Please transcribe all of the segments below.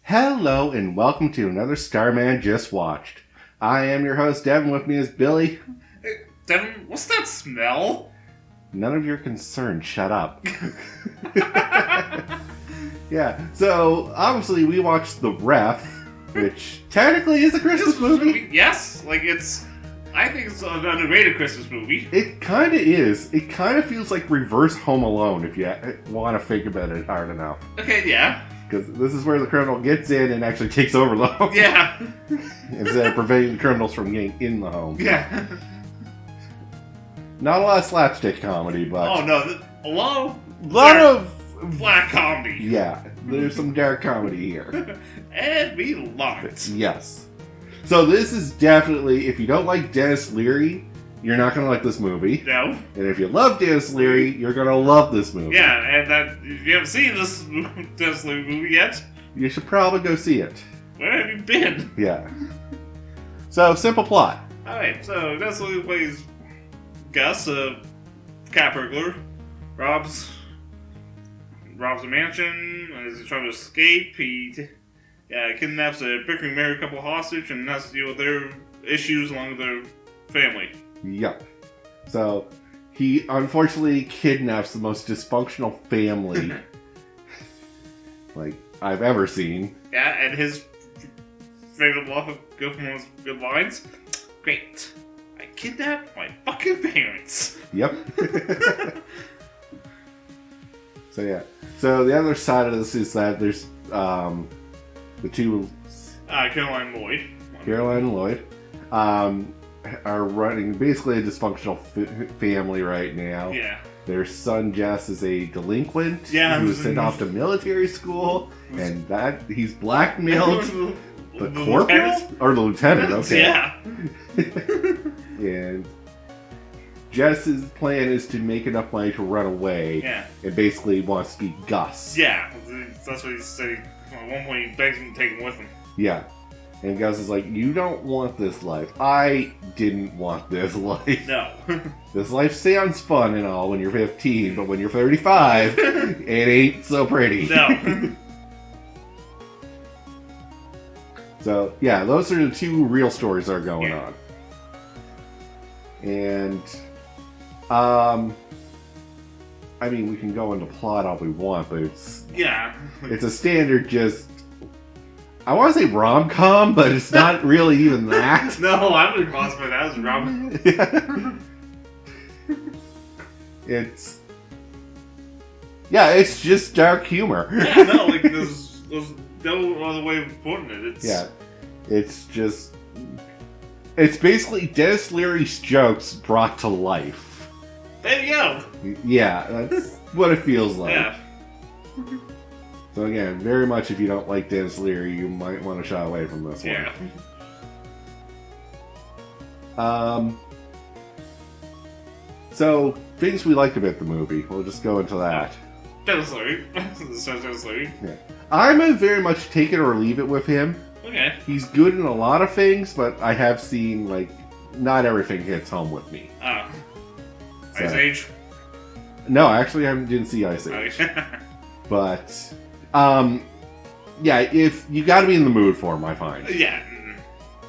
Hello and welcome to another Starman Just Watched. I am your host, Devin. With me is Billy. Hey, Devin, what's that smell? None of your concern. Shut up. Yeah, so obviously we watched The Ref, which technically is a Christmas movie. Yes, I think it's an underrated Christmas movie. It kind of is. It kind of feels like reverse Home Alone if you want to think about it hard enough. Okay, yeah. Because this is where the criminal gets in and actually takes over the home. Yeah. Instead of preventing the criminals from getting in the home. Yeah. Not a lot of slapstick comedy, but... Oh, no. A lot of black comedy. Yeah, there's some dark comedy here. And we love it. Yes. So this is definitely, if you don't like Dennis Leary, you're not going to like this movie. No. And if you love Dennis Leary, you're going to love this movie. Yeah, and if you haven't seen this movie yet, you should probably go see it. where have you been? Yeah. So, simple plot. Alright, so Dennis Leary plays Gus, a cat burglar, robs a mansion, as he's trying to escape. He kidnaps a bickering married couple hostage and has to deal with their issues along with their family. Yep. So, he unfortunately kidnaps the most dysfunctional family like I've ever seen. Yeah, and his favorite good lines. Great. I kidnapped my fucking parents. Yep. So yeah. So the other side of this is that there's the two Caroline Lloyd. Caroline and Lloyd are running basically a dysfunctional family right now. Yeah. Their son Jess is a delinquent Yeah, who was sent off to military school, and that he's blackmailed the corporal or the lieutenant. Okay. Yeah. And Jess's plan is to make enough money to run away. Yeah. And basically wants to be Gus. Yeah. That's what he said. At one point, he begs him to take him with him. Yeah. And Gus is like, you don't want this life. I didn't want this life. No. This life sounds fun and all when you're 15, but when you're 35, it ain't so pretty. No. So, yeah, those are the two real stories that are going on. And, I mean, we can go into plot all we want, but it's a standard just, I want to say rom-com, but it's not really even that. No, I wouldn't classify that as a rom. It's just dark humor. Yeah, no, there's no other way of putting it. It's basically Dennis Leary's jokes brought to life. There you go. Yeah, that's what it feels like. Yeah. So again, very much if you don't like Dennis Leary, you might want to shy away from this one. Yeah. So, things we liked about the movie. We'll just go into that. Dennis Leary. Dennis Leary. Yeah. I'm a very much take it or leave it with him. Okay. He's good in a lot of things, but I have seen, not everything hits home with me. Ice Age? No, actually, I didn't see Ice Age. Okay. But, if you gotta be in the mood for him, I find. Yeah.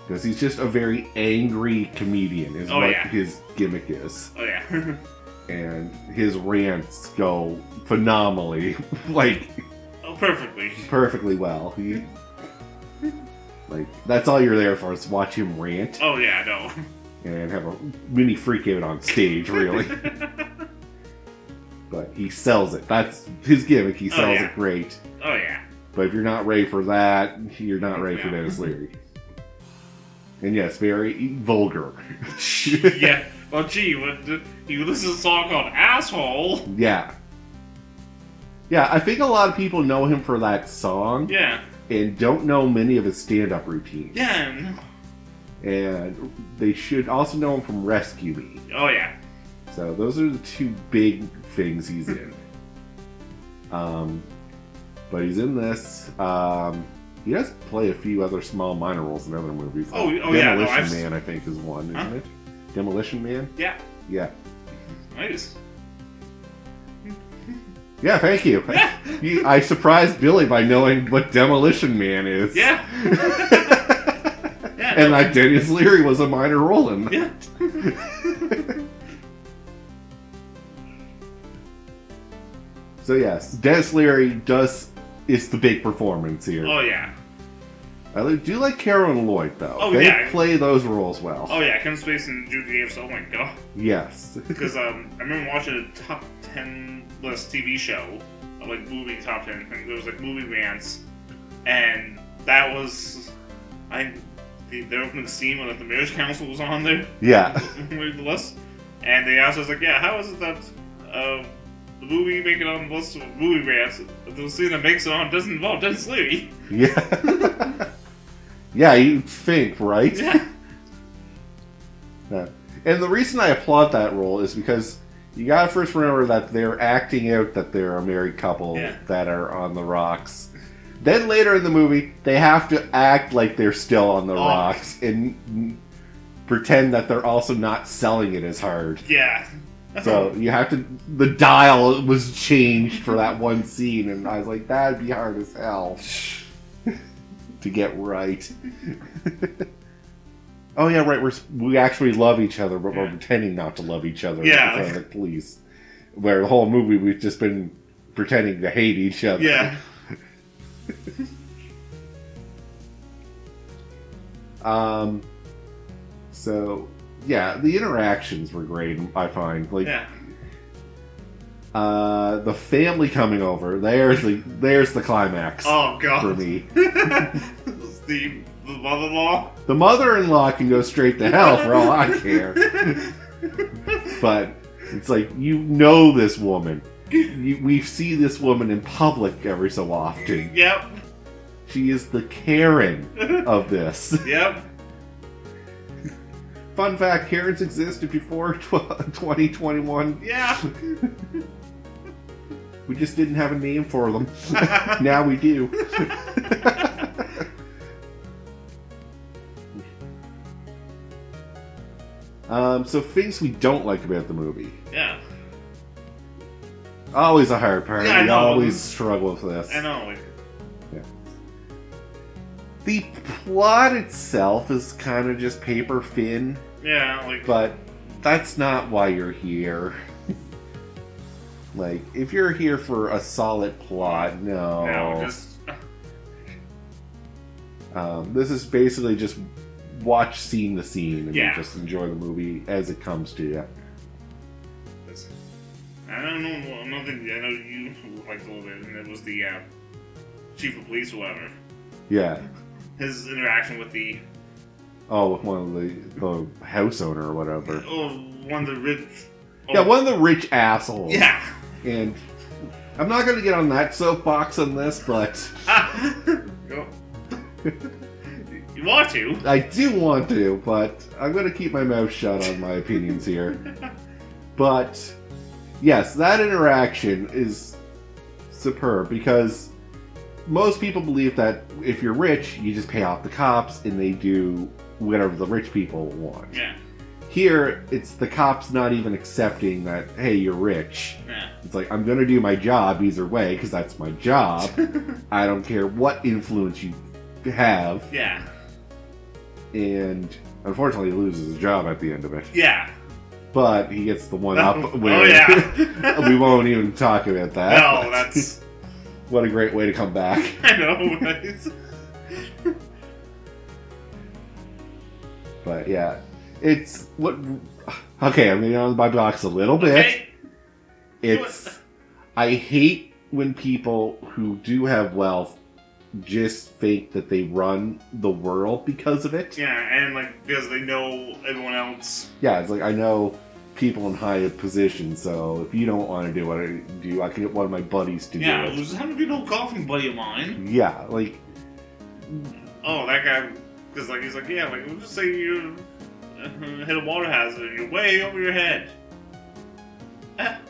Because he's just a very angry comedian, is what his gimmick is. Oh, yeah. And his rants go phenomenally, perfectly. Perfectly well. That's all you're there for, is watch him rant. Oh, yeah, no. And have a mini freak out on stage, really. But he sells it. That's his gimmick. He sells it great. Oh, yeah. But if you're not ready for that, you're not ready for Dennis Leary. And yes, very vulgar. Yeah. Well, gee, you listen to a song called Asshole. Yeah. Yeah, I think a lot of people know him for that song. Yeah. And don't know many of his stand-up routines. Yeah. And they should also know him from Rescue Me. Oh, yeah. So those are the two big things he's in. But he's in this. He does play a few other small minor roles in other movies. Demolition Man, I think, is one, isn't it? Demolition Man? Yeah. Yeah. Nice. Yeah, thank you. Yeah. I surprised Billy by knowing what Demolition Man is. Yeah. Yeah. And that Dennis Leary was a minor role in that. Yeah. So yes, Dennis Leary is the big performance here. Oh yeah. I do like Carol and Lloyd though. Oh, they yeah. play those roles well. Oh yeah, Kevin Spacey and Judy Davis. Oh my god. Yes. Because I remember watching a top 10 list TV show of like movie top 10, and there was like movie rants, and that was the opening scene when like, the Marriage Council was on there. Yeah. The list, and they asked us like, yeah, how is it that the movie making on the list of movie rants, the scene that makes it on doesn't involve Dennis Leary? Yeah. Yeah, you'd think, right? Yeah. Yeah. And the reason I applaud that role is because you gotta first remember that they're acting out that they're a married couple that are on the rocks. Then later in the movie, they have to act like they're still on the rocks and pretend that they're also not selling it as hard. Yeah. So you have to. The dial was changed for that one scene, and I was like, that'd be hard as hell to get right. Oh yeah, right. We actually love each other, but we're pretending not to love each other in front of the police. Where the whole movie we've just been pretending to hate each other. Yeah. So yeah, the interactions were great. I find like the family coming over. There's the climax. Oh god. For me. the mother-in-law. The mother-in-law can go straight to hell for all I care. But it's like, you know this woman. We see this woman in public every so often. Yep. She is the Karen of this. Yep. Fun fact, Karens existed before 2021. Yeah. We just didn't have a name for them. Now we do. So things we don't like about the movie. Yeah. Always a hard part. Yeah, I know. Always struggle with this. I know. Yeah. The plot itself is kind of just paper thin. Yeah, like. But that's not why you're here. Like, if you're here for a solid plot, no. No, just. This is basically just watch scene to scene and just enjoy the movie as it comes to you. I don't know. Another thing I know you liked a little bit, and it was the chief of police, or whatever. Yeah. His interaction with the. Oh, with one of the house owner or whatever. Oh, one of the rich. Oh. Yeah, one of the rich assholes. Yeah. And I'm not going to get on that soapbox on this, but. You want to? I do want to, but I'm going to keep my mouth shut on my opinions here. But, yes, that interaction is superb because most people believe that if you're rich, you just pay off the cops and they do whatever the rich people want. Yeah. Here, it's the cops not even accepting that, hey, you're rich. Yeah. It's like, I'm going to do my job either way because that's my job. I don't care what influence you have. Yeah. And unfortunately, he loses his job at the end of it. Yeah. But he gets the one up where we won't even talk about that. No, that's... What a great way to come back. I know, right? But yeah, it's what... Okay, I'm going on my box a little bit. Okay. It's... I hate when people who do have wealth just think that they run the world because of it. Yeah, and like because they know everyone else. Yeah, it's like I know people in high positions, so if you don't want to do what I do, I can get one of my buddies to do it. Yeah, it was having to be an old golfing buddy of mine. Yeah, like... Oh, that guy, because like he's like, yeah, like we'll just say you hit a water hazard and you're way over your head.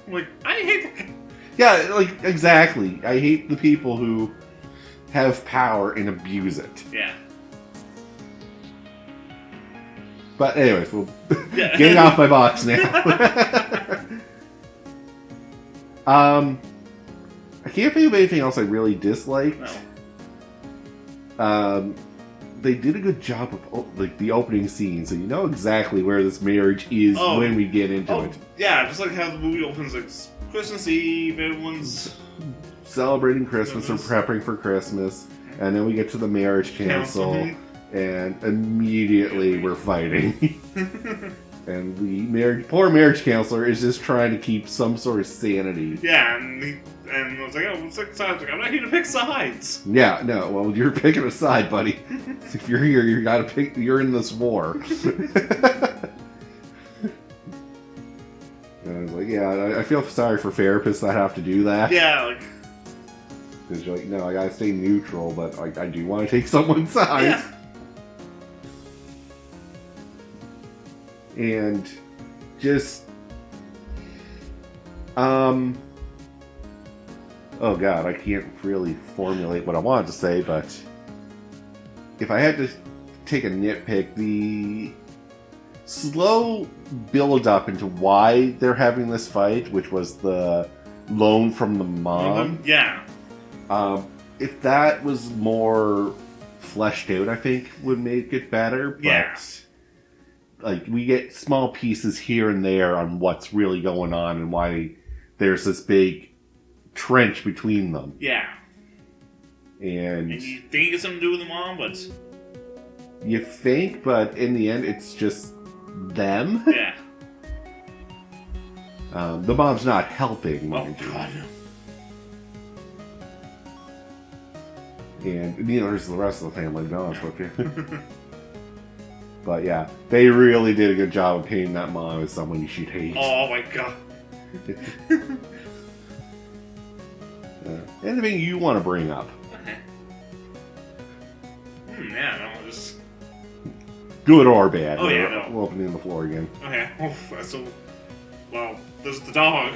Like, I hate that guy. Yeah, like, exactly. I hate the people who have power and abuse it. Yeah. But anyways, we'll getting off my box now. can't think of anything else I really disliked. No. They did a good job of like the opening scene, so you know exactly where this marriage is when we get into it. Yeah, just like how the movie opens, like Christmas Eve, everyone's celebrating Christmas or prepping for Christmas, and then we get to the marriage council, and immediately we're fighting. And the poor marriage counselor is just trying to keep some sort of sanity. Yeah, and I was like, oh, it's like, I'm not here to pick sides. Yeah, no, well, you're picking a side, buddy. If you're here, you're in this war. And I was like, yeah, I feel sorry for therapists that have to do that. Yeah, like... Because you're like, no, I gotta stay neutral, but I do want to take someone's side. Yeah. And just... Oh god, I can't really formulate what I wanted to say, but... If I had to take a nitpick, the slow build-up into why they're having this fight, which was the loan from the mom... Yeah. If that was more fleshed out, I think would make it better. But like we get small pieces here and there on what's really going on and why there's this big trench between them. Yeah. And you think it's something to do with the mom, but you think, but in the end, it's just them. Yeah. The mom's not helping, mind you. God. And neither is the rest of the family, to be honest with you. But yeah, they really did a good job of painting that mom as someone you should hate. Oh my god. Anything you want to bring up? Yeah, no, just... Good or bad. Oh yeah, no. We're opening the floor again. Okay, so... Well, there's the dog.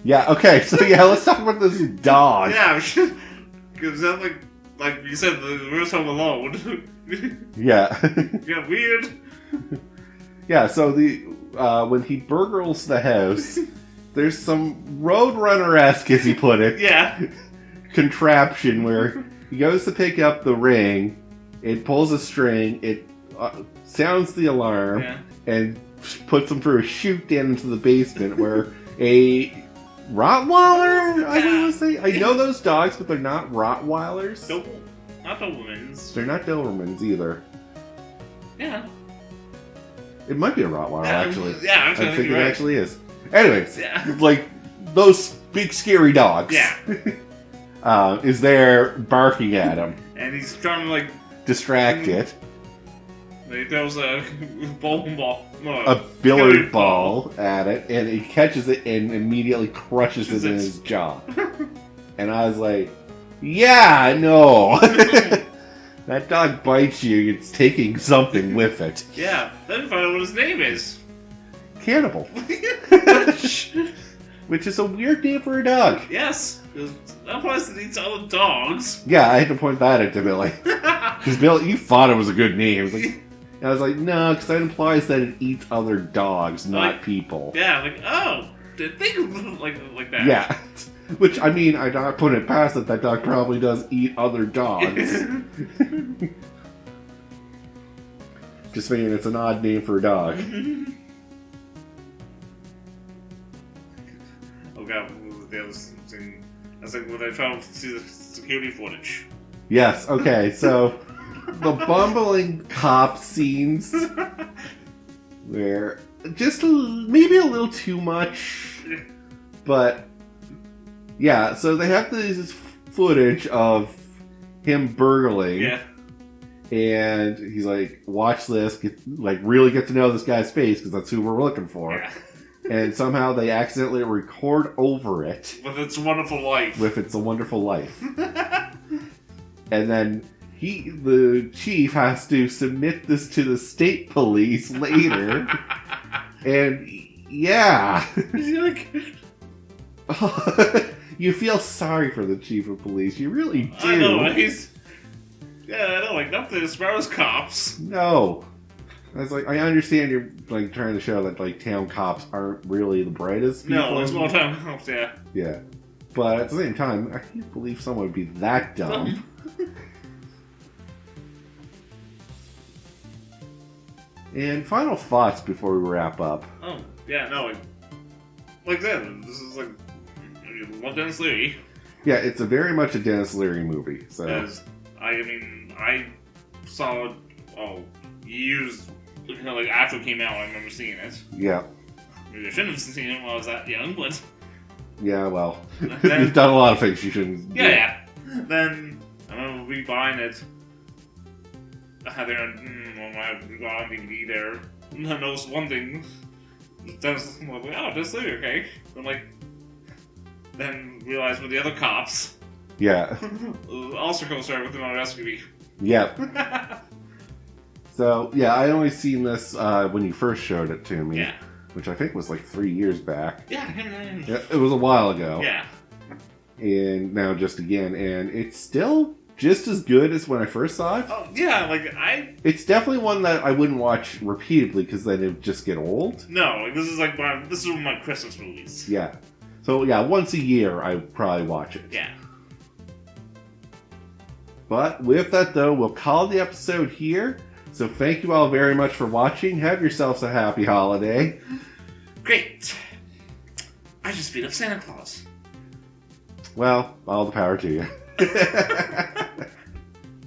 Yeah, okay, so yeah, let's talk about this dog. Yeah, because that, like you said, the real Home Alone. Yeah. Yeah, weird. Yeah, so when he burgles the house, there's some Roadrunner-esque, as he put it, contraption where he goes to pick up the ring, it pulls a string, it sounds the alarm, and puts him through a chute down into the basement where a Rottweiler, I want to say. I know those dogs, but they're not Rottweilers. Not Dobermans. They're not Dobermans either. Yeah. It might be a Rottweiler, actually. Yeah, I think it right. actually is. Anyways, like, those big scary dogs. Yeah. Is there barking at him. And he's trying to, like... distract it. He throws a bowling ball. No, a billiard ball at it, and he catches it and immediately crushes it in his jaw. And I was like, yeah, no. That dog bites you, it's taking something with it. Yeah, then find out what his name is. Cannibal. Which is a weird name for a dog. Yes. That place eats other dogs. Yeah, I had to point that out to Billy. Because Billy, you thought it was a good name. I was like, no, because that implies that it eats other dogs, not people. Yeah, like, oh, did think like that. Yeah. Which, I mean, I don't put it past it, that dog probably does eat other dogs. Just thinking it's an odd name for a dog. Oh god, what was the other thing? That's like when I found to see the security footage. Yes, okay, so the bumbling cop scenes where just maybe a little too much, but yeah, so they have this footage of him burgling. Yeah. And he's like, watch this, really get to know this guy's face, because that's who we're looking for. Yeah. And somehow they accidentally record over it. With It's a Wonderful Life. With It's a Wonderful Life. And then the chief has to submit this to the state police later. And yeah. Like... You feel sorry for the chief of police. You really do. I know, yeah, I know, like, not the smartest cops. No. I was like, I understand you're, like, trying to show that, like, town cops aren't really the brightest people. No, like, small town cops, yeah. Yeah. But at the same time, I can't believe someone would be that dumb. And final thoughts before we wrap up. Oh, yeah, no, like I said, this is like, you love Dennis Leary. Yeah, it's very much a Dennis Leary movie. So I saw it, years, like after it came out, I remember seeing it. Yeah. Maybe I shouldn't have seen it while I was that young, but... Yeah, well, then, you've done a lot of things you shouldn't do. Yeah. Then, I remember rebuying it. I had it on DVD there. And I noticed one thing. Dennis, I'm like, oh, Dennis Leary, okay. I'm like... Then realized with the other cops. Yeah. Also co-starred with him on Rescue Me. Yep. So, yeah, I only seen this when you first showed it to me. Yeah. Which I think was like 3 years back. Yeah, it was a while ago. Yeah. And now just again, and it's still just as good as when I first saw it. Oh, yeah, It's definitely one that I wouldn't watch repeatedly because then it'd just get old. No, this is one of my Christmas movies. Yeah. So, yeah, once a year I probably watch it. Yeah. But with that, though, we'll call the episode here. So thank you all very much for watching. Have yourselves a happy holiday. Great. I just beat up Santa Claus. Well, all the power to you.